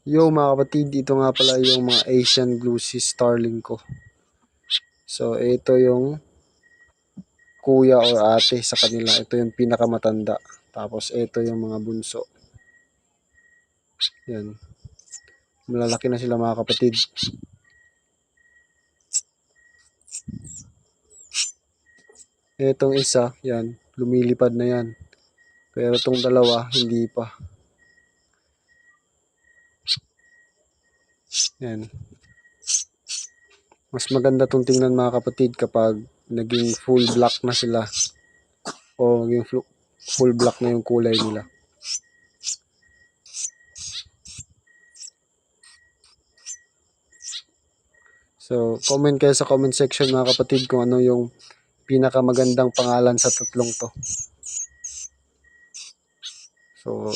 Yo mga kapatid, ito nga pala yung mga Asian Glucy Starling ko. So ito yung kuya or ate sa kanila. Ito yung pinakamatanda. Tapos ito yung mga bunso. Yan. Malalaki na sila mga kapatid. Etong isa, yan, lumilipad na yan. Pero itong dalawa, hindi pa. Yan. Mas maganda itong tingnan mga kapatid kapag naging full black na sila. O naging full black na yung kulay nila. So, comment kayo sa comment section mga kapatid kung ano yung pinakamagandang pangalan sa tatlong to. So,